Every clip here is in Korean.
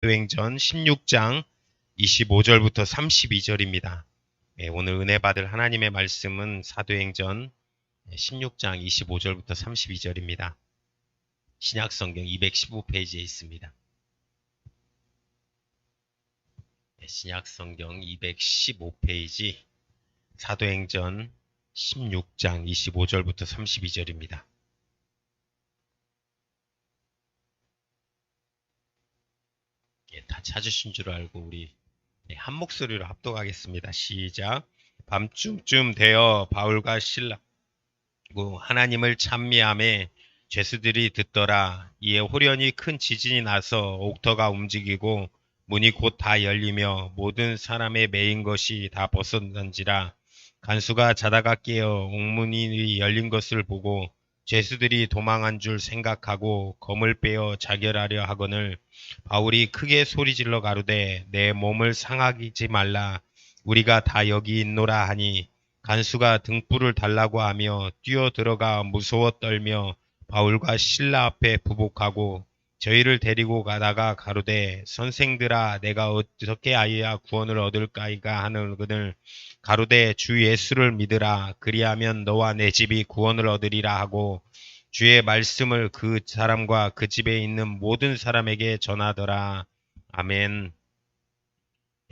사도행전 16장 25절부터 32절입니다. 오늘 은혜 받을 하나님의 말씀은 사도행전 16장 25절부터 32절입니다. 신약성경 215페이지에 있습니다. 신약성경 215페이지 사도행전 16장 25절부터 32절입니다. 다 찾으신 줄 알고 우리 한 목소리로 합독하겠습니다. 시작. 밤중쯤 되어 바울과 실라 하나님을 찬미하며 죄수들이 듣더라. 이에 호련히 큰 지진이 나서 옥터가 움직이고 문이 곧 다 열리며 모든 사람의 매인 것이 다 벗어난지라. 간수가 자다가 깨어 옥문이 열린 것을 보고 죄수들이 도망한 줄 생각하고 검을 빼어 자결하려 하거늘 바울이 크게 소리질러 가로되 내 몸을 상하지 말라. 우리가 다 여기 있노라 하니 간수가 등불을 달라고 하며 뛰어들어가 무서워 떨며 바울과 실라 앞에 부복하고 저희를 데리고 가다가 가로되 선생들아 내가 어떻게 하여야 구원을 얻을까이까 하는거늘 가로되 주 예수를 믿으라. 그리하면 너와 내 집이 구원을 얻으리라 하고 주의 말씀을 그 사람과 그 집에 있는 모든 사람에게 전하더라. 아멘.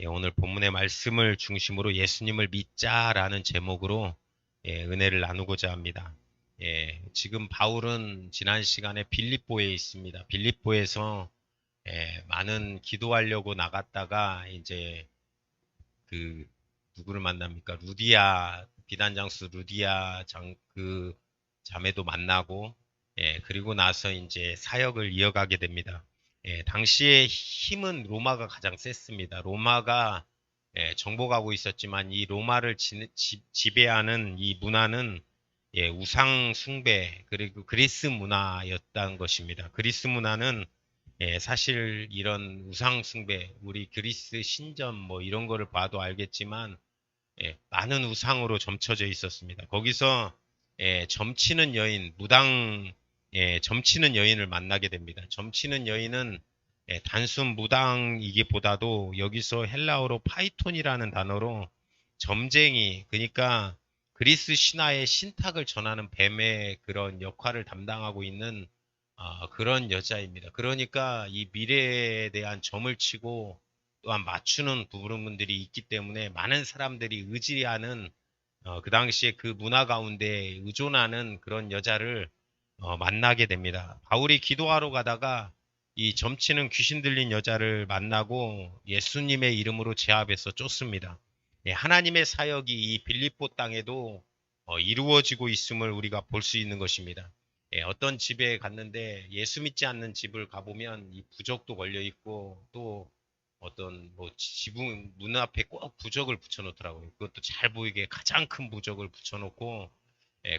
오늘 본문의 말씀을 중심으로 예수님을 믿자라는 제목으로 은혜를 나누고자 합니다. 지금 바울은 지난 시간에 빌립보에 있습니다. 빌립보에서 많은 기도하려고 나갔다가 이제 누구를 만납니까? 루디아 비단장수 루디아 그 자매도 만나고 그리고 나서 이제 사역을 이어가게 됩니다. 당시의 힘은 로마가 가장 셌습니다. 로마가 정복하고 있었지만 이 로마를 지배하는 이 문화는 우상 숭배 그리고 그리스 문화였다는 것입니다. 그리스 문화는 사실 이런 우상 숭배, 우리 그리스 신전 뭐 이런 거를 봐도 알겠지만 많은 우상으로 점쳐져 있었습니다. 거기서 점치는 여인, 점치는 여인을 만나게 됩니다. 점치는 여인은 단순 무당이기보다도 여기서 헬라어로 파이톤이라는 단어로 점쟁이, 그러니까 그리스 신화의 신탁을 전하는 뱀의 그런 역할을 담당하고 있는 그런 여자입니다. 그러니까 이 미래에 대한 점을 치고 또한 맞추는 부분들이 있기 때문에 많은 사람들이 의지하는 그 당시에 그 문화 가운데 의존하는 그런 여자를 만나게 됩니다. 바울이 기도하러 가다가 이 점치는 귀신 들린 여자를 만나고 예수님의 이름으로 제압해서 쫓습니다. 하나님의 사역이 이 빌립보 땅에도 이루어지고 있음을 우리가 볼 수 있는 것입니다. 어떤 집에 갔는데 예수 믿지 않는 집을 가보면 이 부적도 걸려 있고 또 어떤 뭐 지붕 문 앞에 꼭 부적을 붙여놓더라고요. 그것도 잘 보이게 가장 큰 부적을 붙여놓고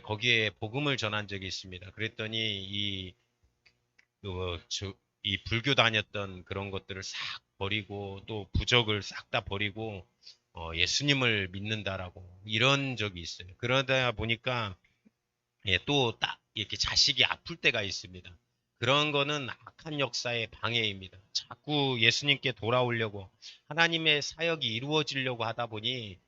거기에 복음을 전한 적이 있습니다. 그랬더니 이 불교 다녔던 그런 것들을 싹 버리고 또 부적을 싹 다 버리고 예수님을 믿는다라고 이런 적이 있어요. 그러다 보니까 또 딱 이렇게 자식이 아플 때가 있습니다. 그런 거는 악한 역사의 방해입니다. 자꾸 예수님께 돌아오려고 하나님의 사역이 이루어지려고 하다 보니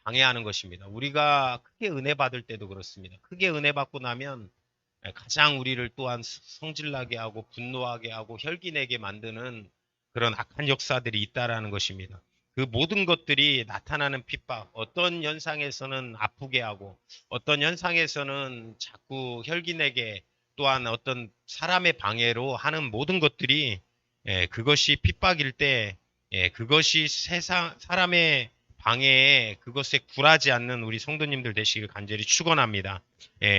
방해하는 것입니다. 우리가 크게 은혜 받을 때도 그렇습니다. 크게 은혜 받고 나면 가장 우리를 또한 성질나게 하고 분노하게 하고 혈기내게 만드는 그런 악한 역사들이 있다라는 것입니다. 그 모든 것들이 나타나는 핍박, 어떤 현상에서는 아프게 하고 어떤 현상에서는 자꾸 혈기내게 또한 어떤 사람의 방해로 하는 모든 것들이 그것이 핍박일 때 그것이 사람의 방해에 그것에 굴하지 않는 우리 성도님들 되시길 간절히 축원합니다.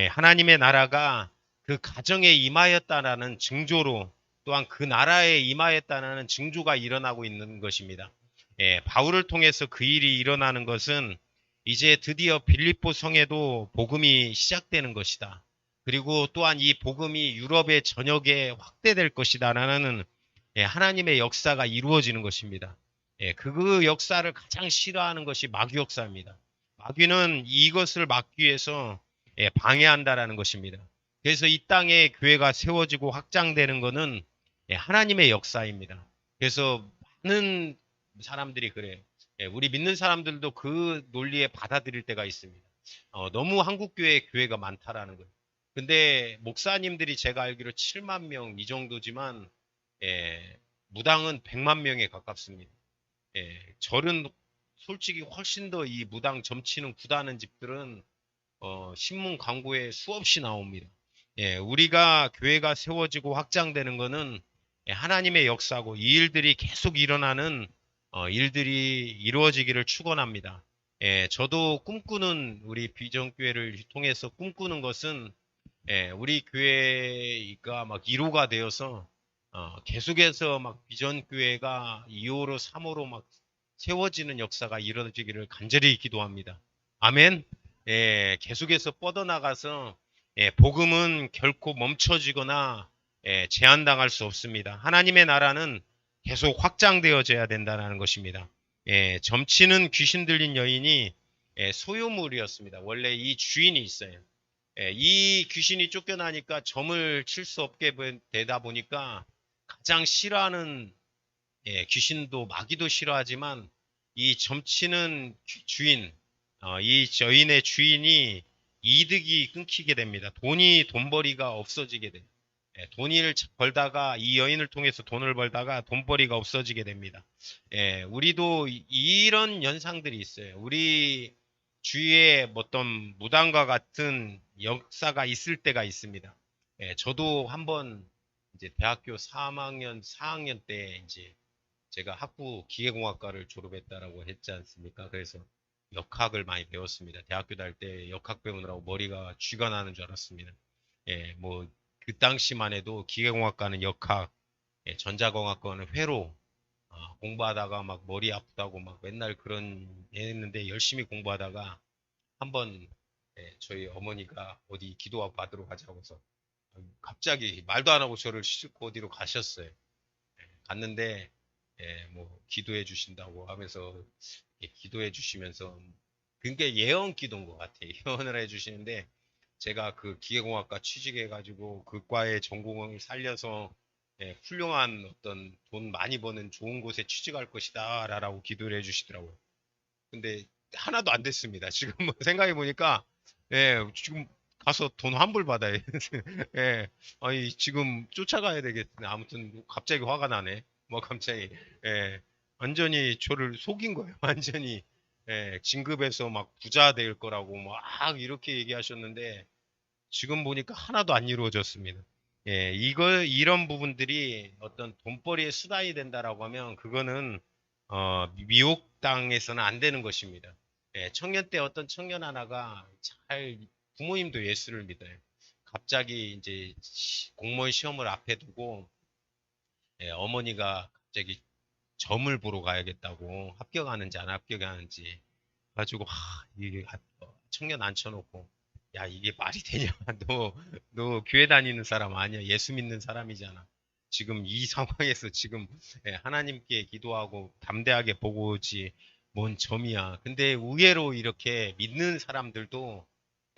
하나님의 나라가 그 가정에 임하였다라는 징조로 또한 그 나라에 임하였다라는 징조가 일어나고 있는 것입니다. 바울을 통해서 그 일이 일어나는 것은 이제 드디어 빌립보 성에도 복음이 시작되는 것이다. 그리고 또한 이 복음이 유럽의 전역에 확대될 것이다라는 하나님의 역사가 이루어지는 것입니다. 그 역사를 가장 싫어하는 것이 마귀 역사입니다. 마귀는 이것을 막기 위해서 방해한다라는 것입니다. 그래서 이 땅에 교회가 세워지고 확장되는 것은 하나님의 역사입니다. 그래서 많은 사람들이 그래요. 예, 우리 믿는 사람들도 그 논리에 받아들일 때가 있습니다. 너무 한국 교회가 많다라는 거예요. 근데 목사님들이 제가 알기로 7만 명 이 정도지만 예, 무당은 100만 명에 가깝습니다. 예, 절은 솔직히 훨씬 더 이 무당 점치는 구다는 집들은 신문 광고에 수없이 나옵니다. 예, 우리가 교회가 세워지고 확장되는 것은 예, 하나님의 역사고 이 일들이 계속 일어나는 일들이 이루어지기를 축원합니다. 예, 저도 꿈꾸는 우리 비전교회를 통해서 꿈꾸는 것은 예, 우리 교회가 막 1호가 되어서 계속해서 막 비전교회가 2호로 3호로 막 세워지는 역사가 이루어지기를 간절히 기도합니다. 아멘. 예, 계속해서 뻗어나가서 예, 복음은 결코 멈춰지거나 예, 제한당할 수 없습니다. 하나님의 나라는 계속 확장되어져야 된다는 것입니다. 예, 점치는 귀신 들린 여인이 예, 소유물이었습니다. 원래 이 주인이 있어요. 예, 이 귀신이 쫓겨나니까 점을 칠 수 없게 되다 보니까 가장 싫어하는 예, 귀신도 마귀도 싫어하지만 이 점치는 주인, 이 여인의 주인이 이득이 끊기게 됩니다. 돈벌이가 없어지게 돼요. 예, 돈을 벌다가 이 여인을 통해서 돈을 벌다가 돈벌이가 없어지게 됩니다. 예, 우리도 이런 현상들이 있어요. 우리 주위에 어떤 무당과 같은 역사가 있을 때가 있습니다. 예, 저도 한번 이제 대학교 3학년, 4학년 때 이제 제가 학부 기계공학과를 졸업했다라고 했지 않습니까? 그래서 역학을 많이 배웠습니다. 대학교 다닐 때 역학 배우느라고 머리가 쥐가 나는 줄 알았습니다. 예, 뭐, 그 당시만 해도 기계공학과는 역학, 예, 전자공학과는 회로, 공부하다가 막 머리 아프다고 막 맨날 그런 했는데 열심히 공부하다가 한번 예, 저희 어머니가 어디 기도 받으러 가자고 해서 갑자기 말도 안 하고 저를 싣고 어디로 가셨어요. 갔는데 예, 뭐 기도해 주신다고 하면서 예, 기도해 주시면서 그게 예언 기도인 것 같아요. 예언을 해 주시는데 제가 그 기계공학과 취직해 가지고 그 과의 전공을 살려서 예, 훌륭한 어떤 돈 많이 버는 좋은 곳에 취직할 것이다 라고 기도를 해 주시더라고요. 근데 하나도 안 됐습니다. 지금 뭐 생각해 보니까 예, 지금 가서 돈 환불 받아야 예, 아니 지금 쫓아가야 되겠네. 아무튼 갑자기 화가 나네. 뭐 갑자기 예, 완전히 저를 속인 거예요. 완전히 예, 진급해서 막 부자 될 거라고 막 이렇게 얘기하셨는데 지금 보니까 하나도 안 이루어졌습니다. 예, 이런 부분들이 어떤 돈벌이의 수단이 된다라고 하면 그거는 미혹당해서는 안 되는 것입니다. 예, 청년 때 어떤 청년 하나가 부모님도 예수를 믿어요. 갑자기 이제 공무원 시험을 앞에 두고 예, 어머니가 갑자기 점을 보러 가야겠다고 합격하는지 안 합격하는지 가지고 이게 청년 앉혀놓고 야 이게 말이 되냐 너 교회 다니는 사람 아니야 예수 믿는 사람이잖아 지금 이 상황에서 지금 예, 하나님께 기도하고 담대하게 보고 오지 뭔 점이야 근데 의외로 이렇게 믿는 사람들도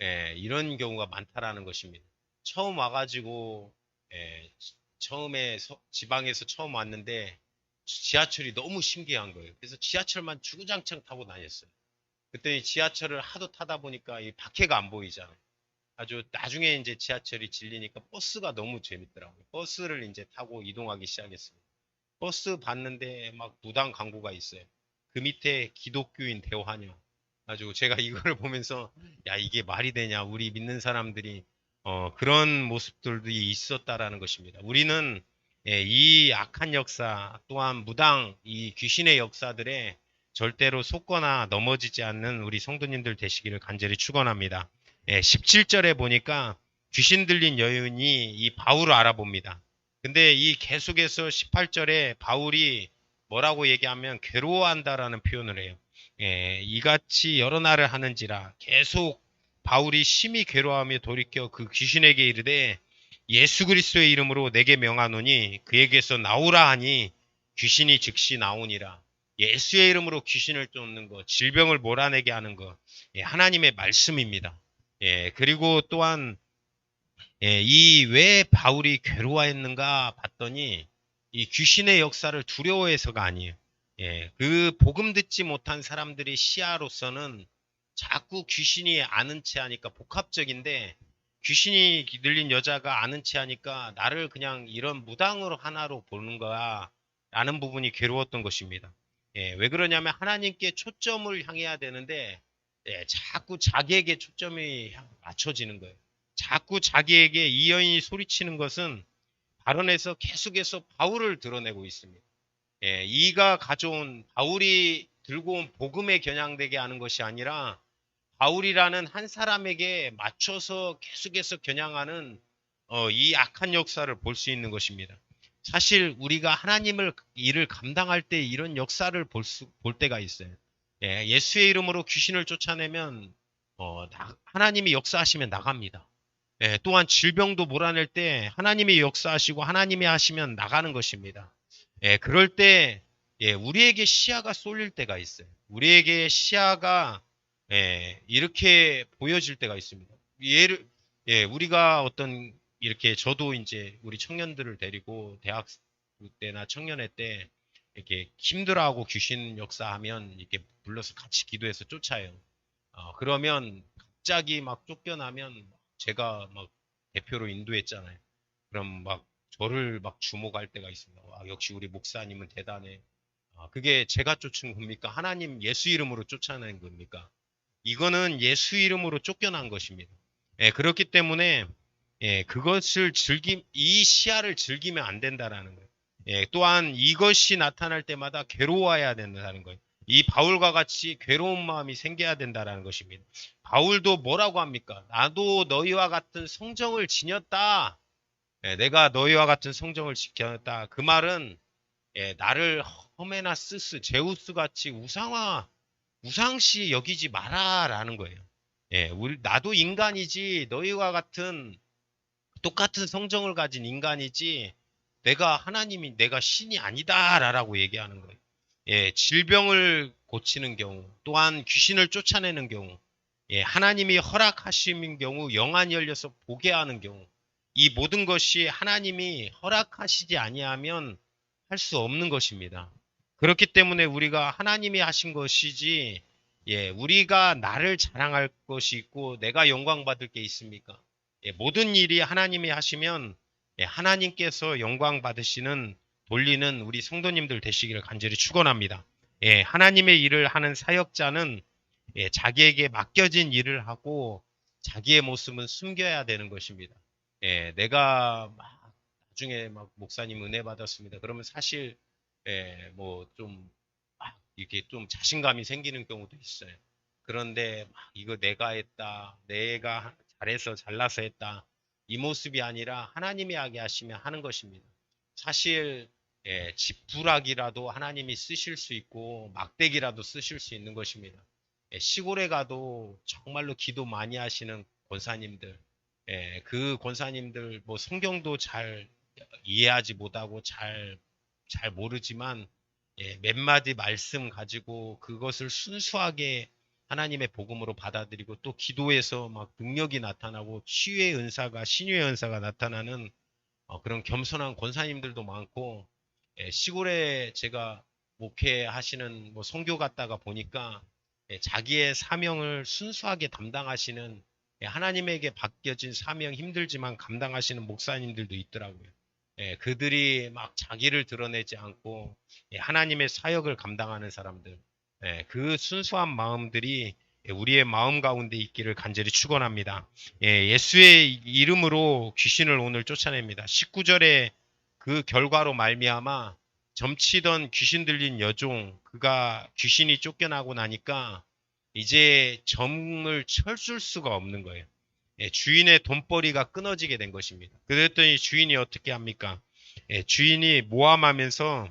예, 이런 경우가 많다라는 것입니다 처음 와가지고 예, 처음에 지방에서 처음 왔는데 지하철이 너무 신기한 거예요 그래서 지하철만 주구장창 타고 다녔어요 그때 지하철을 하도 타다 보니까 이 밖에가 안 보이잖아요. 아주 나중에 이제 지하철이 질리니까 버스가 너무 재밌더라고요. 버스를 이제 타고 이동하기 시작했습니다. 버스 봤는데 막 무당 광고가 있어요. 그 밑에 기독교인 대환영. 가지고 제가 이거를 보면서 야 이게 말이 되냐 우리 믿는 사람들이 그런 모습들도 있었다라는 것입니다. 우리는 예, 이 악한 역사 또한 무당 이 귀신의 역사들에 절대로 속거나 넘어지지 않는 우리 성도님들 되시기를 간절히 축원합니다. 예, 17절에 보니까 귀신 들린 여인이 이 바울을 알아봅니다. 근데 이 계속해서 18절에 바울이 뭐라고 얘기하면 괴로워한다라는 표현을 해요. 예, 이같이 여러 날을 하는지라 계속 바울이 심히 괴로워하며 돌이켜 그 귀신에게 이르되 예수 그리스도의 이름으로 내게 명하노니 그에게서 나오라 하니 귀신이 즉시 나오니라. 예수의 이름으로 귀신을 쫓는 것, 질병을 몰아내게 하는 것, 예, 하나님의 말씀입니다. 예, 그리고 또한 예, 이 왜 바울이 괴로워했는가 봤더니 이 귀신의 역사를 두려워해서가 아니에요. 예, 그 복음 듣지 못한 사람들의 시야로서는 자꾸 귀신이 아는 체 하니까 복합적인데 귀신이 들린 여자가 아는 체 하니까 나를 그냥 이런 무당으로 하나로 보는 거야 라는 부분이 괴로웠던 것입니다. 예, 왜 그러냐면 하나님께 초점을 향해야 되는데 예, 자꾸 자기에게 초점이 맞춰지는 거예요. 자꾸 자기에게 이 여인이 소리치는 것은 발언에서 계속해서 바울을 드러내고 있습니다. 예, 이가 가져온 바울이 들고 온 복음에 겨냥되게 하는 것이 아니라 바울이라는 한 사람에게 맞춰서 계속해서 겨냥하는 이 악한 역사를 볼 수 있는 것입니다. 사실 우리가 하나님을 일을 감당할 때 이런 역사를 볼 때가 있어요. 예, 예수의 이름으로 귀신을 쫓아내면 하나님이 역사하시면 나갑니다. 예, 또한 질병도 몰아낼 때 하나님이 역사하시고 하나님이 하시면 나가는 것입니다. 예, 그럴 때 예, 우리에게 시야가 쏠릴 때가 있어요. 우리에게 시야가 이렇게 보여질 때가 있습니다. 우리가 어떤 이렇게 저도 이제 우리 청년들을 데리고 대학 때나 청년회 때 이렇게 힘들어하고 귀신 역사하면 이렇게 불러서 같이 기도해서 쫓아요. 그러면 갑자기 막 쫓겨나면 제가 막 대표로 인도했잖아요. 그럼 막 저를 막 주목할 때가 있습니다. 와, 역시 우리 목사님은 대단해. 그게 제가 쫓은 겁니까? 하나님 예수 이름으로 쫓아낸 겁니까? 이거는 예수 이름으로 쫓겨난 것입니다. 예, 그렇기 때문에 예, 이 시야를 즐기면 안 된다라는 거예요. 예, 또한 이것이 나타날 때마다 괴로워해야 된다는 거예요. 이 바울과 같이 괴로운 마음이 생겨야 된다라는 것입니다. 바울도 뭐라고 합니까? 나도 너희와 같은 성정을 지녔다. 예, 내가 너희와 같은 성정을 지켰다. 그 말은 예, 나를 험해나 스스, 제우스 같이 우상시 여기지 마라라는 거예요. 예, 나도 인간이지 너희와 같은 똑같은 성정을 가진 인간이지 내가 하나님이 내가 신이 아니다라고 얘기하는 거예요. 예, 질병을 고치는 경우 또한 귀신을 쫓아내는 경우 예, 하나님이 허락하시는 경우 영안이 열려서 보게 하는 경우 이 모든 것이 하나님이 허락하시지 아니하면 할 수 없는 것입니다. 그렇기 때문에 우리가 하나님이 하신 것이지 예, 우리가 나를 자랑할 것이 있고 내가 영광 받을 게 있습니까? 예, 모든 일이 하나님이 하시면 예, 하나님께서 영광 받으시는 돌리는 우리 성도님들 되시기를 간절히 축원합니다. 예, 하나님의 일을 하는 사역자는 예, 자기에게 맡겨진 일을 하고 자기의 모습은 숨겨야 되는 것입니다. 예, 내가 막 나중에 막 목사님 은혜 받았습니다. 그러면 사실 예, 뭐좀 이렇게 좀 자신감이 생기는 경우도 있어요. 그런데 막 이거 내가 했다, 내가 잘해서 잘나서 했다 이 모습이 아니라 하나님이 하게 하시면 하는 것입니다. 사실 예, 지푸라기라도 하나님이 쓰실 수 있고 막대기라도 쓰실 수 있는 것입니다. 예, 시골에 가도 정말로 기도 많이 하시는 권사님들, 예, 그 권사님들 뭐 성경도 잘 이해하지 못하고 잘 모르지만 예, 몇 마디 말씀 가지고 그것을 순수하게 하나님의 복음으로 받아들이고 또 기도에서 막 능력이 나타나고 치유의 은사가 신유의 은사가 나타나는 그런 겸손한 권사님들도 많고 예, 시골에 제가 목회하시는 뭐 선교 갔다가 보니까 예, 자기의 사명을 순수하게 담당하시는 예, 하나님에게 맡겨진 사명 힘들지만 감당하시는 목사님들도 있더라고요. 예, 그들이 막 자기를 드러내지 않고 예, 하나님의 사역을 감당하는 사람들, 예, 그 순수한 마음들이 예, 우리의 마음 가운데 있기를 간절히 축원합니다. 예, 예수의 이름으로 귀신을 오늘 쫓아냅니다. 19절에 그 결과로 말미암아 점치던 귀신 들린 여종 그가 귀신이 쫓겨나고 나니까 이제 점을 철줄 수가 없는 거예요. 예, 주인의 돈벌이가 끊어지게 된 것입니다. 그랬더니 주인이 어떻게 합니까? 예, 주인이 모함하면서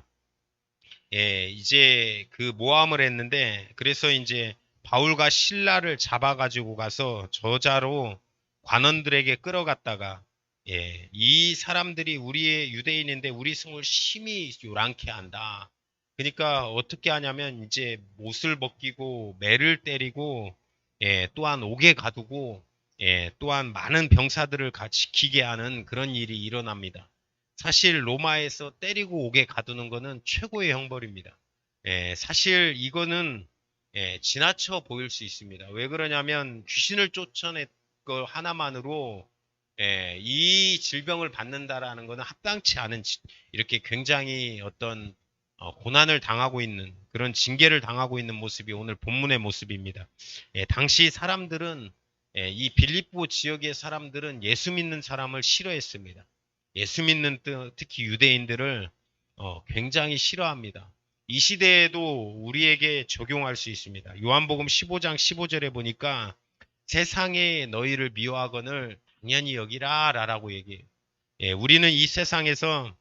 예, 이제 그 모함을 했는데 그래서 이제 바울과 실라를 잡아가지고 가서 저자로 관원들에게 끌어갔다가 예, 이 사람들이 우리의 유대인인데 우리 성을 심히 요란케 한다. 그러니까 어떻게 하냐면 이제 못을 벗기고 매를 때리고 예, 또한 옥에 가두고 예, 또한 많은 병사들을 지키게 하는 그런 일이 일어납니다. 사실 로마에서 때리고 옥에 가두는 거는 최고의 형벌입니다. 사실 이거는 지나쳐 보일 수 있습니다. 왜 그러냐면 귀신을 쫓아낸 거 하나만으로 이 질병을 받는다라는 것은 합당치 않은 이렇게 굉장히 어떤 고난을 당하고 있는 그런 징계를 당하고 있는 모습이 오늘 본문의 모습입니다. 당시 사람들은 이 빌립보 지역의 사람들은 예수 믿는 사람을 싫어했습니다. 예수 믿는 특히 유대인들을 굉장히 싫어합니다. 이 시대에도 우리에게 적용할 수 있습니다. 요한복음 15장 15절에 보니까 세상에 너희를 미워하거늘 당연히 여기라 라고 얘기해요. 우리는 이 세상에서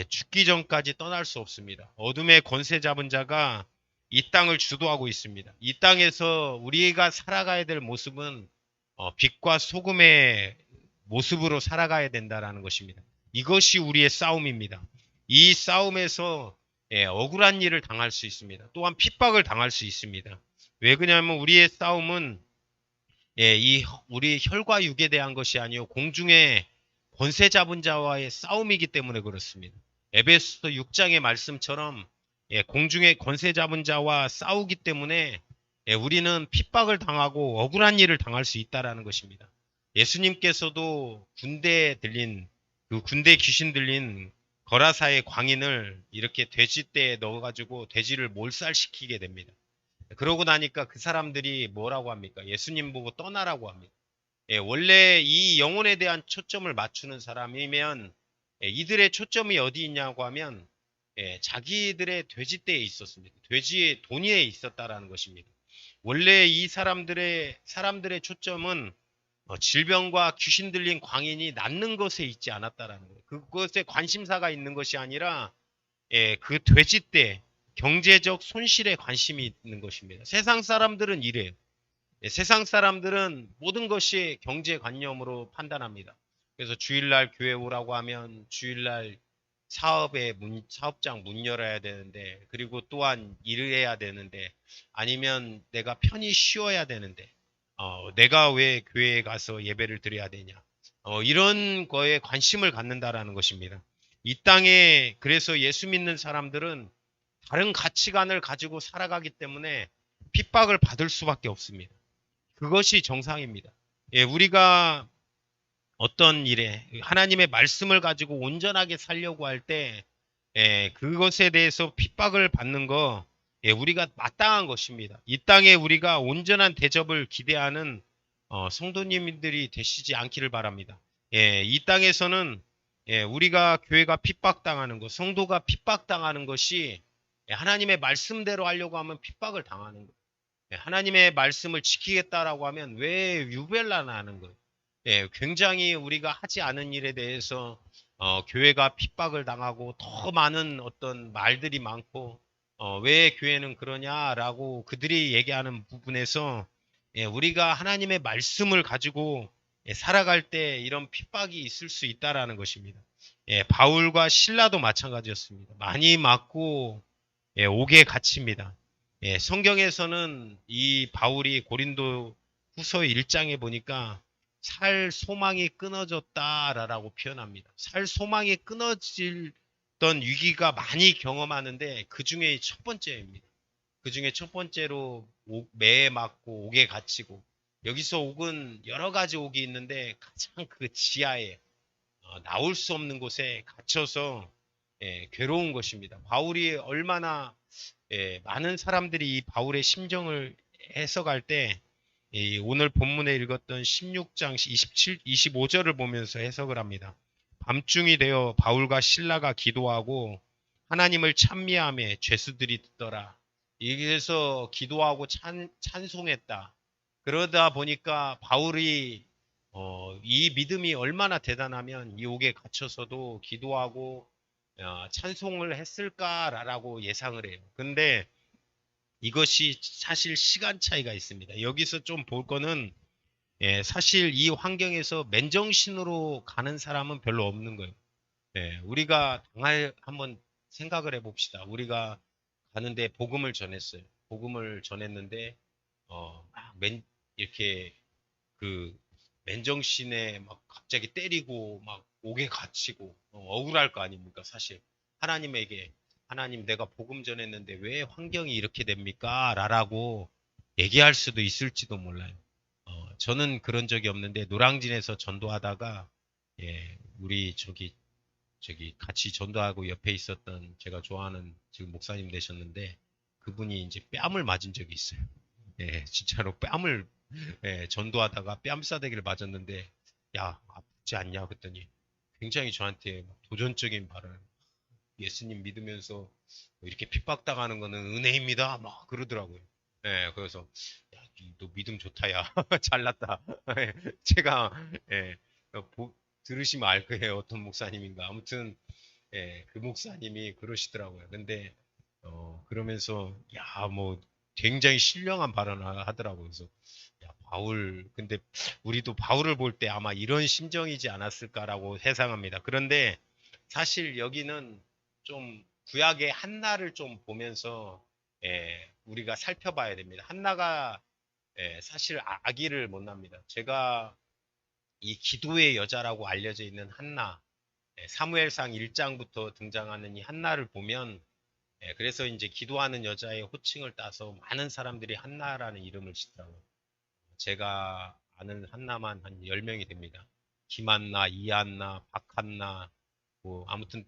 죽기 전까지 떠날 수 없습니다. 어둠의 권세 잡은 자가 이 땅을 주도하고 있습니다. 이 땅에서 우리가 살아가야 될 모습은 빛과 소금의 모습으로 살아가야 된다라는 것입니다. 이것이 우리의 싸움입니다. 이 싸움에서 억울한 일을 당할 수 있습니다. 또한 핍박을 당할 수 있습니다. 왜 그러냐면 우리의 싸움은 우리 혈과 육에 대한 것이 아니요 공중의 권세 잡은 자와의 싸움이기 때문에 그렇습니다. 에베소서 6장의 말씀처럼 공중의 권세 잡은 자와 싸우기 때문에 우리는 핍박을 당하고 억울한 일을 당할 수 있다라는 것입니다. 예수님께서도 군대에 들린 그 군대 귀신 들린 거라사의 광인을 이렇게 돼지떼에 넣어가지고 돼지를 몰살시키게 됩니다. 그러고 나니까 그 사람들이 뭐라고 합니까? 예수님 보고 떠나라고 합니다. 원래 이 영혼에 대한 초점을 맞추는 사람이면 이들의 초점이 어디 있냐고 하면 자기들의 돼지떼에 있었습니다. 돼지의 돈에 있었다라는 것입니다. 원래 이 사람들의 초점은 질병과 귀신 들린 광인이 낫는 것에 있지 않았다라는 거예요. 그것에 관심사가 있는 것이 아니라 그 돼지떼 경제적 손실에 관심이 있는 것입니다. 세상 사람들은 이래요. 세상 사람들은 모든 것이 경제관념으로 판단합니다. 그래서 주일날 교회 오라고 하면 주일날 사업장 문 열어야 되는데, 그리고 또한 일을 해야 되는데, 아니면 내가 편히 쉬어야 되는데, 내가 왜 교회에 가서 예배를 드려야 되냐. 이런 거에 관심을 갖는다라는 것입니다. 이 땅에 그래서 예수 믿는 사람들은 다른 가치관을 가지고 살아가기 때문에 핍박을 받을 수밖에 없습니다. 그것이 정상입니다. 우리가 어떤 일에 하나님의 말씀을 가지고 온전하게 살려고 할 때, 그것에 대해서 핍박을 받는 거, 우리가 마땅한 것입니다. 이 땅에 우리가 온전한 대접을 기대하는 성도님들이 되시지 않기를 바랍니다. 이 땅에서는 우리가 교회가 핍박당하는 것, 성도가 핍박당하는 것이 하나님의 말씀대로 하려고 하면 핍박을 당하는 것. 하나님의 말씀을 지키겠다라고 하면 왜 유별난 하는 거예요. 굉장히 우리가 하지 않은 일에 대해서 교회가 핍박을 당하고 더 많은 어떤 말들이 많고 왜 교회는 그러냐라고 그들이 얘기하는 부분에서 우리가 하나님의 말씀을 가지고 살아갈 때 이런 핍박이 있을 수 있다라는 것입니다. 바울과 신라도 마찬가지였습니다. 많이 맞고 옥에 갇힙니다. 성경에서는 이 바울이 고린도 후서 1장에 보니까 살 소망이 끊어졌다라고 표현합니다. 살 소망이 끊어질던 위기가 많이 경험하는데 그 중에 첫 번째입니다. 그 중에 첫 번째로 매에 맞고 옥에 갇히고, 여기서 옥은 여러 가지 옥이 있는데 가장 그 지하에 나올 수 없는 곳에 갇혀서 괴로운 것입니다. 바울이 얼마나 많은 사람들이 이 바울의 심정을 해석할 때 오늘 본문에 읽었던 16장 27, 25절을 보면서 해석을 합니다. 밤중이 되어 바울과 신라가 기도하고 하나님을 찬미하며 죄수들이 듣더라. 여기에서 기도하고 찬송했다. 그러다 보니까 바울이 이 믿음이 얼마나 대단하면 이 옥에 갇혀서도 기도하고 찬송을 했을까라고 예상을 해요. 근데 이것이 사실 시간 차이가 있습니다. 여기서 좀 볼 거는 사실 이 환경에서 맨정신으로 가는 사람은 별로 없는 거예요. 우리가 한번 생각을 해봅시다. 우리가 가는데 복음을 전했어요. 복음을 전했는데 이렇게 그 맨정신에 막 갑자기 때리고 막 옥에 갇히고 억울할 거 아닙니까? 사실 하나님에게 하나님 내가 복음 전했는데 왜 환경이 이렇게 됩니까? 라고 얘기할 수도 있을지도 몰라요. 저는 그런 적이 없는데 노량진에서 전도하다가 우리 저기 같이 전도하고 옆에 있었던 제가 좋아하는 지금 목사님 되셨는데 그분이 이제 뺨을 맞은 적이 있어요. 진짜로 뺨을 전도하다가 뺨싸대기를 맞았는데 야 아프지 않냐 그랬더니 굉장히 저한테 막 도전적인 발언을 예수님 믿으면서 뭐 이렇게 핍박당하는 거는 은혜입니다 막 그러더라고요. 그래서 야, 너 믿음 좋다 야 잘났다. 제가 예, 들으시면 알 거예요 어떤 목사님인가. 아무튼 그 목사님이 그러시더라고요. 근데 그러면서 야 뭐 굉장히 신령한 발언을 하더라고요. 그래서 야, 바울 근데 우리도 바울을 볼 때 아마 이런 심정이지 않았을까라고 회상합니다. 그런데 사실 여기는 좀 구약의 한나를 좀 보면서 우리가 살펴봐야 됩니다. 한나가 사실 아기를 못 납니다. 제가 이 기도의 여자라고 알려져 있는 한나, 사무엘상 1장부터 등장하는 이 한나를 보면 그래서 이제 기도하는 여자의 호칭을 따서 많은 사람들이 한나라는 이름을 짓더라고요. 제가 아는 한나만 한 10명이 됩니다. 김한나, 이한나, 박한나, 뭐 아무튼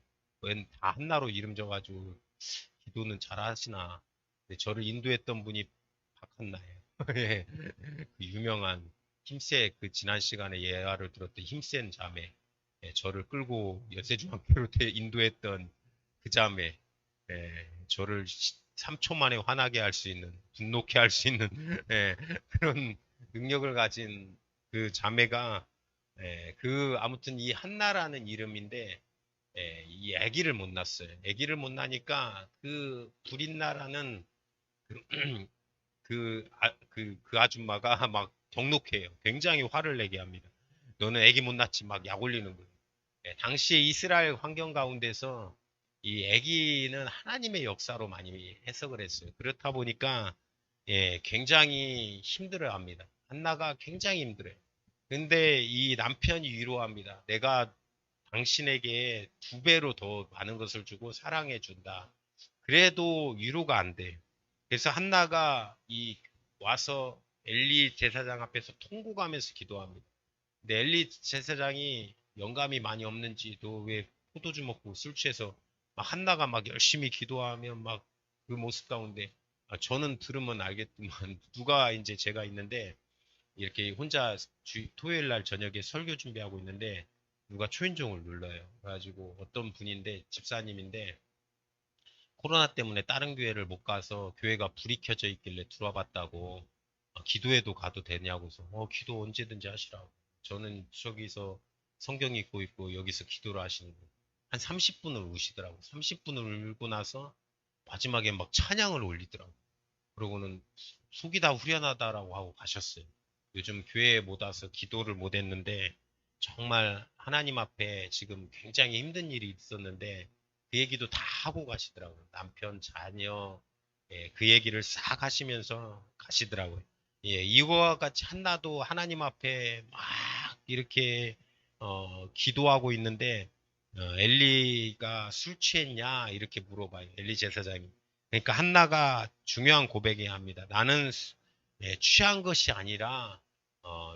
다 한나로 이름 져가지고 기도는 잘 하시나. 근데 저를 인도했던 분이 박한나예요. 예, 그 유명한 힘세 그 지난 시간에 예화를 들었던 힘센 자매. 저를 끌고 여세중학교로 인도했던 그 자매. 저를 3초 만에 화나게 할 수 있는, 분노케 할 수 있는 그런 능력을 가진 그 자매가 아무튼 이 한나라는 이름인데 이 아기를 못 낳았어요. 아기를 못 낳으니까 그 불인나라는 그 아줌마가 막 경록해요. 굉장히 화를 내게 합니다. 너는 아기 못 낳지 막 약 올리는 거예요. 당시에 이스라엘 환경 가운데서 이 아기는 하나님의 역사로 많이 해석을 했어요. 그렇다 보니까 굉장히 힘들어합니다. 한나가 굉장히 힘들어요. 근데 이 남편이 위로합니다. 내가 당신에게 2배로 더 많은 것을 주고 사랑해 준다. 그래도 위로가 안 돼요. 그래서 한나가 와서 엘리 제사장 앞에서 통곡하면서 기도합니다. 근데 엘리 제사장이 영감이 많이 없는지 너 왜 포도주 먹고 술 취해서 막 한나가 막 열심히 기도하면 막 그 모습 가운데 저는 들으면 알겠지만 누가 이제 제가 있는데 이렇게 혼자 토요일 날 저녁에 설교 준비하고 있는데 누가 초인종을 눌러요. 그래가지고 어떤 분인데 집사님인데 코로나 때문에 다른 교회를 못 가서 교회가 불이 켜져 있길래 들어와 봤다고 기도회도 가도 되냐고 해서 기도 언제든지 하시라고. 저는 저기서 성경 읽고 있고 여기서 기도를 하시는 거예요. 한 30분을 우시더라고. 30분을 울고 나서 마지막에 막 찬양을 올리더라고. 그러고는 속이 다 후련하다라고 하고 가셨어요. 요즘 교회에 못 와서 기도를 못 했는데 정말 하나님 앞에 지금 굉장히 힘든 일이 있었는데 그 얘기도 다 하고 가시더라고요. 남편, 자녀, 그 얘기를 싹 하시면서 가시더라고요. 이거와 같이 한나도 하나님 앞에 막 이렇게 기도하고 있는데 엘리가 술 취했냐 이렇게 물어봐요. 엘리 제사장이. 그러니까 한나가 중요한 고백이야 합니다. 나는 취한 것이 아니라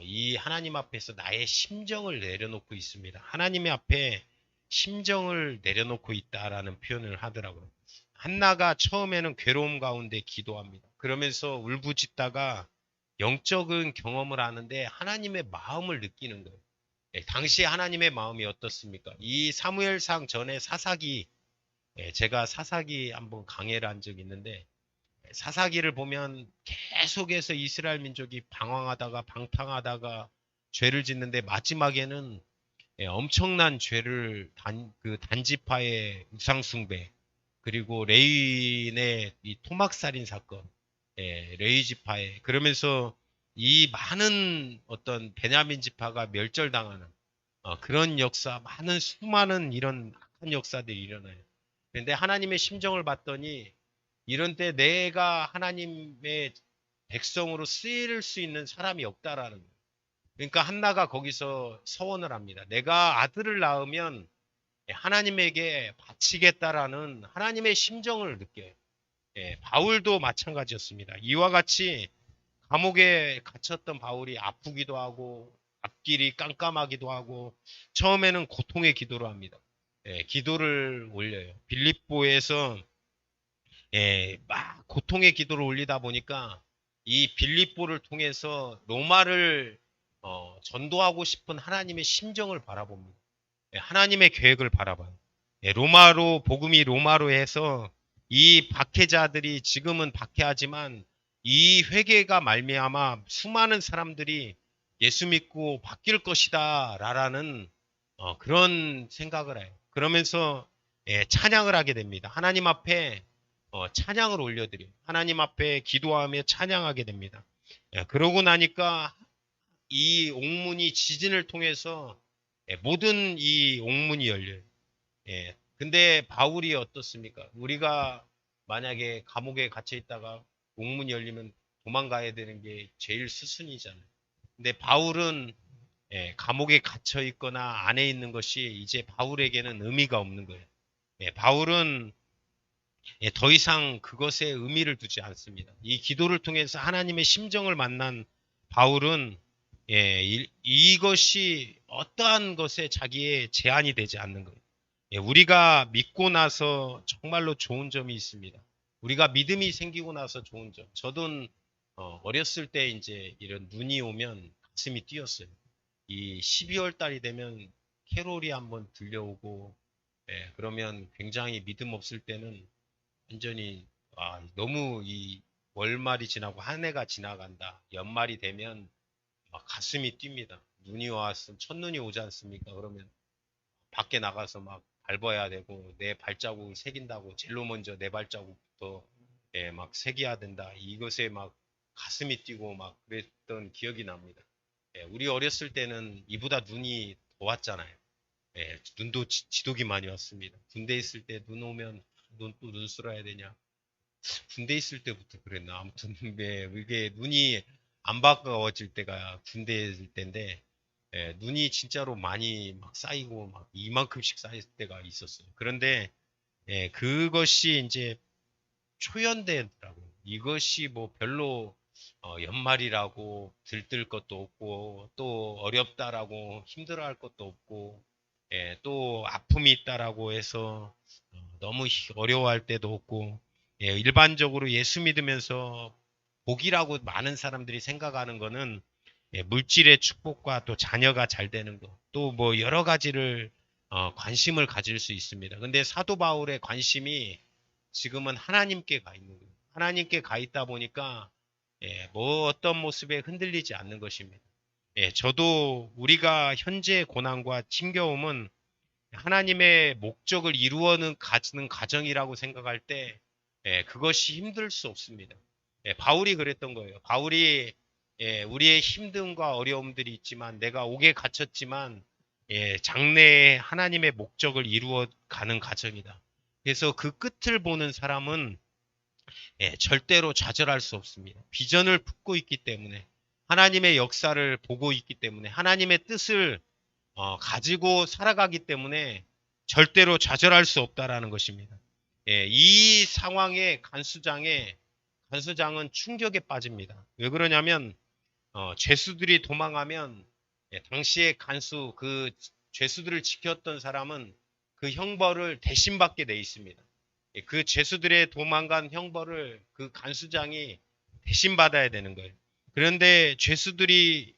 이 하나님 앞에서 나의 심정을 내려놓고 있습니다. 하나님의 앞에 심정을 내려놓고 있다라는 표현을 하더라고요. 한나가 처음에는 괴로움 가운데 기도합니다. 그러면서 울부짖다가 영적인 경험을 하는데 하나님의 마음을 느끼는 거예요. 당시 하나님의 마음이 어떻습니까? 이 사무엘상 전에 사사기, 제가 사사기 한번 강해를 한 적이 있는데 사사기를 보면 계속해서 이스라엘 민족이 방황하다가 방탕하다가 죄를 짓는데 마지막에는 엄청난 죄를 그 단지파의 우상숭배 그리고 레위인의 이 토막살인 사건, 레위 지파의 그러면서 이 많은 어떤 베냐민 지파가 멸절당하는 그런 역사, 많은 수많은 이런 악한 역사들이 일어나요. 그런데 하나님의 심정을 봤더니 이런 때 내가 하나님의 백성으로 쓰일 수 있는 사람이 없다라는 거예요. 그러니까 한나가 거기서 서원을 합니다. 내가 아들을 낳으면 하나님에게 바치겠다라는 하나님의 심정을 느껴요. 예, 바울도 마찬가지였습니다. 이와 같이 감옥에 갇혔던 바울이 아프기도 하고 앞길이 깜깜하기도 하고 처음에는 고통의 기도를 합니다. 예, 기도를 올려요. 빌립보에서 막 고통의 기도를 올리다 보니까 이 빌립보를 통해서 로마를 전도하고 싶은 하나님의 심정을 바라봅니다. 하나님의 계획을 바라봐요. 로마로 복음이 로마로 해서 이 박해자들이 지금은 박해하지만 이 회개가 말미암아 수많은 사람들이 예수 믿고 바뀔 것이다라는 그런 생각을 해요. 그러면서 찬양을 하게 됩니다. 하나님 앞에 찬양을 올려드려요. 하나님 앞에 기도하며 찬양하게 됩니다. 그러고 나니까 이 옥문이 지진을 통해서 모든 이 옥문이 열려요. 근데 바울이 어떻습니까? 우리가 만약에 감옥에 갇혀 있다가 옥문이 열리면 도망가야 되는 게 제일 스순이잖아요. 근데 바울은 감옥에 갇혀 있거나 안에 있는 것이 이제 바울에게는 의미가 없는 거예요. 바울은 더 이상 그것에 의미를 두지 않습니다. 이 기도를 통해서 하나님의 심정을 만난 바울은 이것이 어떠한 것에 자기의 제한이 되지 않는 거예요. 우리가 믿고 나서 정말로 좋은 점이 있습니다. 우리가 믿음이 생기고 나서 좋은 점. 저도 어렸을 때 이제 이런 눈이 오면 가슴이 뛰었어요. 이 12월 달이 되면 캐롤이 한번 들려오고, 그러면 굉장히 믿음 없을 때는 완전히 너무 이 월말이 지나고 한 해가 지나간다. 연말이 되면 막 가슴이 뜁니다. 눈이 왔으면 첫눈이 오지 않습니까? 그러면 밖에 나가서 막 밟아야 되고 내 발자국을 새긴다고 제일로 먼저 내 발자국부터 막 새겨야 된다. 이것에 막 가슴이 뛰고 막 그랬던 기억이 납니다. 우리 어렸을 때는 이보다 눈이 더 왔잖아요. 눈도 지독이 많이 왔습니다. 군대 있을 때 눈 오면 또 눈 쓸어야 되냐. 군대 있을 때부터 그랬나. 아무튼 이게 눈이 안 바꿔질 때가 군대 있을 때인데 눈이 진짜로 많이 막 쌓이고 막 이만큼씩 쌓일 때가 있었어요. 그런데 그것이 이제 초연되더라고요. 이것이 뭐 별로 연말이라고 들뜰 것도 없고 또 어렵다라고 힘들어할 것도 없고 또 아픔이 있다라고 해서 너무 어려워할 때도 없고 일반적으로 예수 믿으면서 복이라고 많은 사람들이 생각하는 거는 물질의 축복과 또 자녀가 잘 되는 거, 또 뭐 여러 가지를 관심을 가질 수 있습니다. 근데 사도 바울의 관심이 지금은 하나님께 가 있는 거예요. 하나님께 가 있다 보니까 뭐 어떤 모습에 흔들리지 않는 것입니다. 저도 우리가 현재 고난과 힘겨움은 하나님의 목적을 이루어는 가는 과정이라고 생각할 때 그것이 힘들 수 없습니다. 바울이 그랬던 거예요. 바울이 우리의 힘듦과 어려움들이 있지만 내가 옥에 갇혔지만 장래에 하나님의 목적을 이루어 가는 과정이다. 그래서 그 끝을 보는 사람은 절대로 좌절할 수 없습니다. 비전을 품고 있기 때문에 하나님의 역사를 보고 있기 때문에 하나님의 뜻을 가지고 살아가기 때문에 절대로 좌절할 수 없다라는 것입니다. 이 상황에 간수장은 충격에 빠집니다. 왜 그러냐면 죄수들이 도망하면 당시에 그 죄수들을 지켰던 사람은 그 형벌을 대신 받게 돼 있습니다. 그 죄수들의 도망간 형벌을 그 간수장이 대신 받아야 되는 거예요. 그런데 죄수들이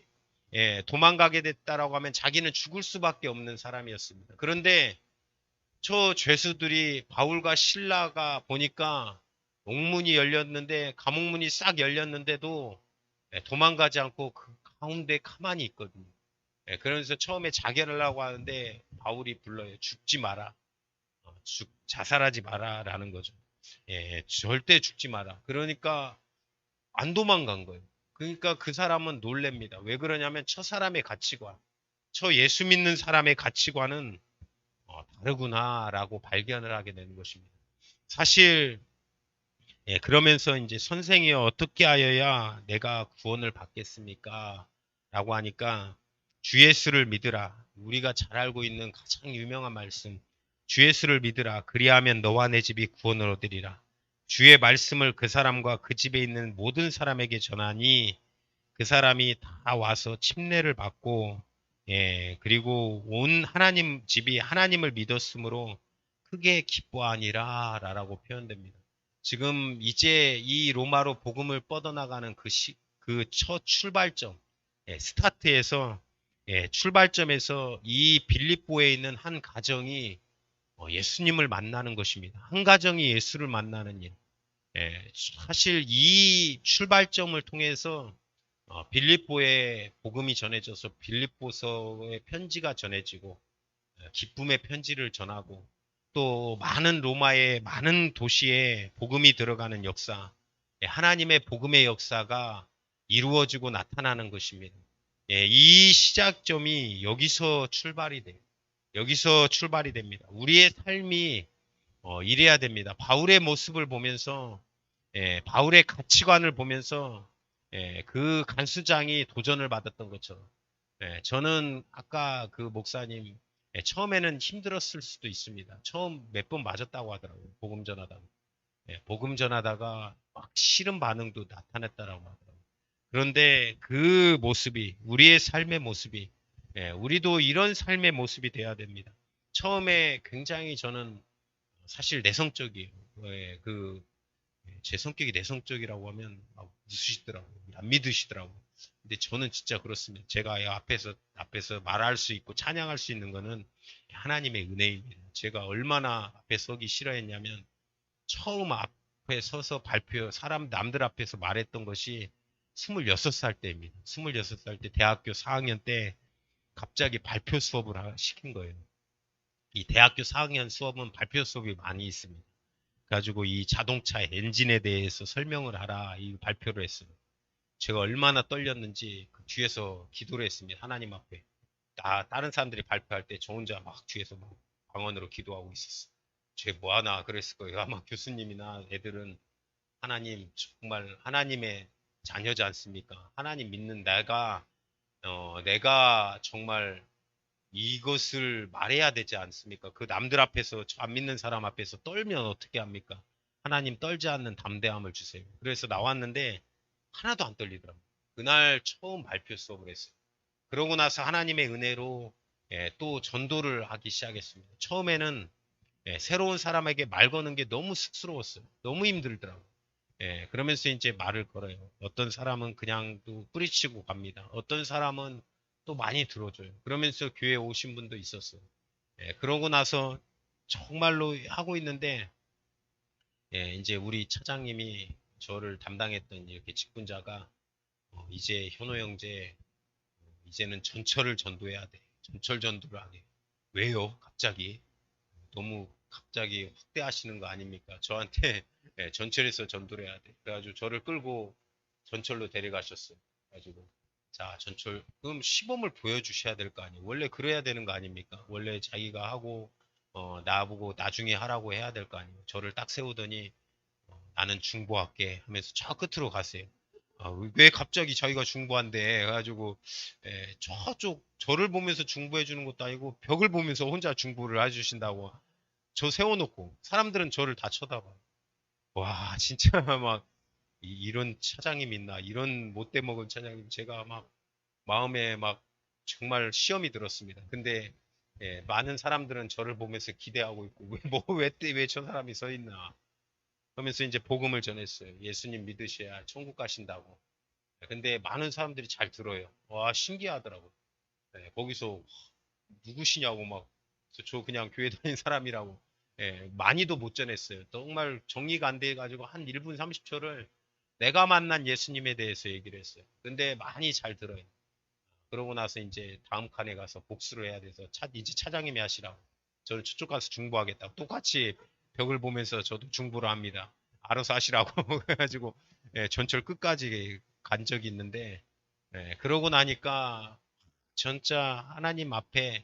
도망가게 됐다라고 하면 자기는 죽을 수밖에 없는 사람이었습니다. 그런데 저 죄수들이 바울과 실라가 보니까 옥문이 열렸는데 감옥문이 싹 열렸는데도 도망가지 않고 그 가운데 가만히 있거든요. 그러면서 처음에 자결하려고 하는데 바울이 불러요. 죽지 마라. 자살하지 마라라는 거죠. 절대 죽지 마라. 그러니까 안 도망간 거예요. 그러니까 그 사람은 놀랍니다. 왜 그러냐면 저 사람의 가치관, 저 예수 믿는 사람의 가치관은 다르구나라고 발견을 하게 되는 것입니다. 사실 그러면서 이제 선생이여 어떻게 하여야 내가 구원을 받겠습니까? 라고 하니까 주 예수를 믿으라. 우리가 잘 알고 있는 가장 유명한 말씀. 주 예수를 믿으라. 그리하면 너와 내 집이 구원을 얻으리라. 주의 말씀을 그 사람과 그 집에 있는 모든 사람에게 전하니 그 사람이 다 와서 침례를 받고 예, 그리고 온 하나님 집이 하나님을 믿었으므로 크게 기뻐하니라 라고 표현됩니다. 지금 이제 이 로마로 복음을 뻗어나가는 그 첫 출발점, 예, 스타트에서 예, 출발점에서 이 빌립보에 있는 한 가정이 예수님을 만나는 것입니다. 한 가정이 예수를 만나는 일. 예, 사실 이 출발점을 통해서 빌립보에 복음이 전해져서 빌립보서의 편지가 전해지고 기쁨의 편지를 전하고 또 많은 로마의 많은 도시에 복음이 들어가는 역사, 예, 하나님의 복음의 역사가 이루어지고 나타나는 것입니다. 예, 이 시작점이 여기서 출발이 돼요. 여기서 출발이 됩니다. 우리의 삶이 이래야 됩니다. 바울의 모습을 보면서 예, 바울의 가치관을 보면서 예, 그 간수장이 도전을 받았던 것처럼 예, 저는 아까 그 목사님 예, 처음에는 힘들었을 수도 있습니다. 처음 몇 번 맞았다고 하더라고요. 복음 전하다가. 예, 복음 전하다가 막 싫은 반응도 나타냈다라고 하더라고요. 그런데 그 모습이 우리의 삶의 모습이 예, 우리도 이런 삶의 모습이 돼야 됩니다. 처음에 굉장히 저는 사실 내성적이에요. 예, 제 성격이 내성적이라고 하면 웃으시더라고요. 안 믿으시더라고요. 근데 저는 진짜 그렇습니다. 제가 앞에서 말할 수 있고 찬양할 수 있는 거는 하나님의 은혜입니다. 제가 얼마나 앞에 서기 싫어했냐면 처음 앞에 서서 남들 앞에서 말했던 것이 26살 때입니다. 26살 때 대학교 4학년 때 갑자기 발표 수업을 시킨 거예요. 이 대학교 4학년 수업은 발표 수업이 많이 있습니다. 가지고 이 자동차 엔진에 대해서 설명을 하라 이 발표를 했어요. 제가 얼마나 떨렸는지 그 뒤에서 기도를 했습니다. 하나님 앞에. 다른 사람들이 발표할 때 저 혼자 막 뒤에서 막 방언으로 기도하고 있었어요. 쟤 뭐하나 그랬을 거예요. 아마 교수님이나 애들은 하나님 정말 하나님의 자녀지 않습니까? 하나님 믿는 내가 정말 이것을 말해야 되지 않습니까? 그 남들 앞에서 저 안 믿는 사람 앞에서 떨면 어떻게 합니까? 하나님 떨지 않는 담대함을 주세요. 그래서 나왔는데 하나도 안 떨리더라고요. 그날 처음 발표 수업을 했어요. 그러고 나서 하나님의 은혜로 예, 또 전도를 하기 시작했습니다. 처음에는 예, 새로운 사람에게 말 거는 게 너무 쑥스러웠어요. 너무 힘들더라고요. 예, 그러면서 이제 말을 걸어요. 어떤 사람은 그냥 또 뿌리치고 갑니다. 어떤 사람은 또 많이 들어줘요. 그러면서 교회 오신 분도 있었어요. 예, 그러고 나서 정말로 하고 있는데, 예, 이제 우리 차장님이 저를 담당했던 이렇게 직분자가, 이제 현호 형제, 이제는 전철을 전도해야 돼. 전철 전도를 하게. 왜요? 갑자기? 너무 갑자기 확대하시는 거 아닙니까? 저한테 예, 전철에서 전도를 해야 돼. 그래가지고 저를 끌고 전철로 데려가셨어요. 그래가지고 자 전철 그럼 시범을 보여주셔야 될 거 아니에요. 원래 그래야 되는 거 아닙니까? 원래 자기가 하고 나보고 나중에 하라고 해야 될 거 아니에요. 저를 딱 세우더니 나는 중보할게 하면서 저 끝으로 가세요. 왜 갑자기 자기가 중보한대 해가지고 저쪽 저를 보면서 중보해 주는 것도 아니고 벽을 보면서 혼자 중보를 해주신다고 저 세워놓고 사람들은 저를 다 쳐다봐요. 와 진짜 막 이런 차장님 있나 이런 못돼 먹은 차장님 제가 막 마음에 막 정말 시험이 들었습니다. 근데 많은 사람들은 저를 보면서 기대하고 있고 왜 저 사람이 서 있나 그러면서 이제 복음을 전했어요. 예수님 믿으셔야 천국 가신다고. 근데 많은 사람들이 잘 들어요. 와 신기하더라고요. 거기서 누구시냐고 막 저 그냥 교회 다니는 사람이라고 많이도 못 전했어요. 정말 정리가 안 돼가지고 한 1분 30초를 내가 만난 예수님에 대해서 얘기를 했어요. 근데 많이 잘 들어요. 그러고 나서 이제 다음 칸에 가서 복수를 해야 돼서 이제 차장님이 하시라고. 저는 저쪽 가서 중보하겠다고. 똑같이 벽을 보면서 저도 중보를 합니다. 알아서 하시라고. 그래가지고 전철 끝까지 간 적이 있는데 그러고 나니까 진짜 하나님 앞에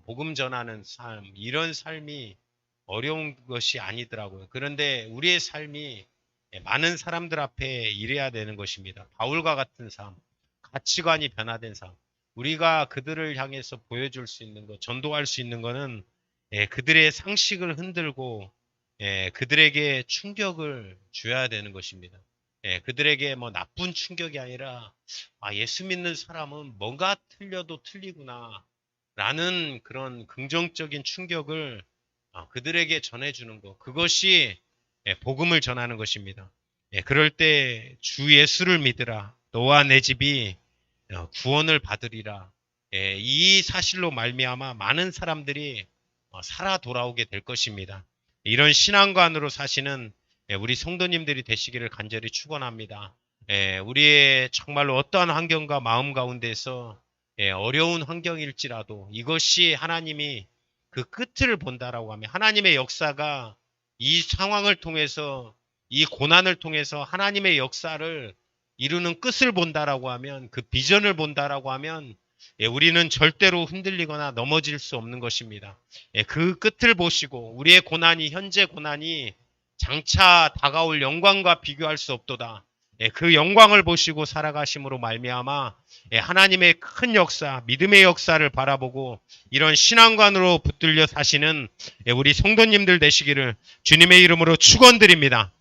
복음 전하는 삶, 이런 삶이 어려운 것이 아니더라고요. 그런데 우리의 삶이 많은 사람들 앞에 일해야 되는 것입니다. 바울과 같은 삶, 가치관이 변화된 삶. 우리가 그들을 향해서 보여줄 수 있는 것, 전도할 수 있는 것은 그들의 상식을 흔들고 그들에게 충격을 줘야 되는 것입니다. 그들에게 뭐 나쁜 충격이 아니라 예수 믿는 사람은 뭔가 틀려도 틀리구나 라는 그런 긍정적인 충격을 그들에게 전해주는 것. 그것이 복음을 전하는 것입니다. 그럴 때 주 예수를 믿으라. 너와 내 집이 구원을 받으리라. 이 사실로 말미암아 많은 사람들이 살아 돌아오게 될 것입니다. 이런 신앙관으로 사시는 우리 성도님들이 되시기를 간절히 축원합니다. 우리의 정말로 어떠한 환경과 마음 가운데서 어려운 환경일지라도 이것이 하나님이 그 끝을 본다라고 하면 하나님의 역사가 이 상황을 통해서 이 고난을 통해서 하나님의 역사를 이루는 끝을 본다라고 하면 그 비전을 본다라고 하면 우리는 절대로 흔들리거나 넘어질 수 없는 것입니다. 그 끝을 보시고 우리의 고난이 현재 고난이 장차 다가올 영광과 비교할 수 없도다. 그 영광을 보시고 살아가심으로 말미암아 하나님의 큰 역사, 믿음의 역사를 바라보고 이런 신앙관으로 붙들려 사시는 우리 성도님들 되시기를 주님의 이름으로 축원드립니다.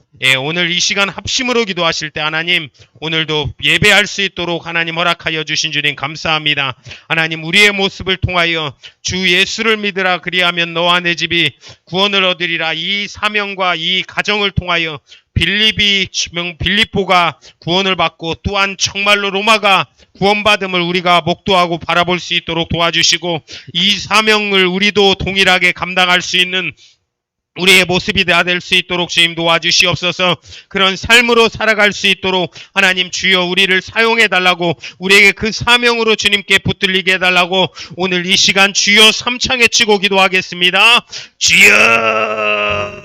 오늘 이 시간 합심으로 기도하실 때 하나님 오늘도 예배할 수 있도록 하나님 허락하여 주신 주님 감사합니다. 하나님 우리의 모습을 통하여 주 예수를 믿으라 그리하면 너와 내 집이 구원을 얻으리라. 이 사명과 이 가정을 통하여 빌립보가 구원을 받고 또한 정말로 로마가 구원받음을 우리가 목도하고 바라볼 수 있도록 도와주시고 이 사명을 우리도 동일하게 감당할 수 있는 우리의 모습이 다 될 수 있도록 주님 도와주시옵소서. 그런 삶으로 살아갈 수 있도록 하나님 주여 우리를 사용해 달라고 우리에게 그 사명으로 주님께 붙들리게 해달라고 오늘 이 시간 주여 삼창에 치고 기도하겠습니다. 주여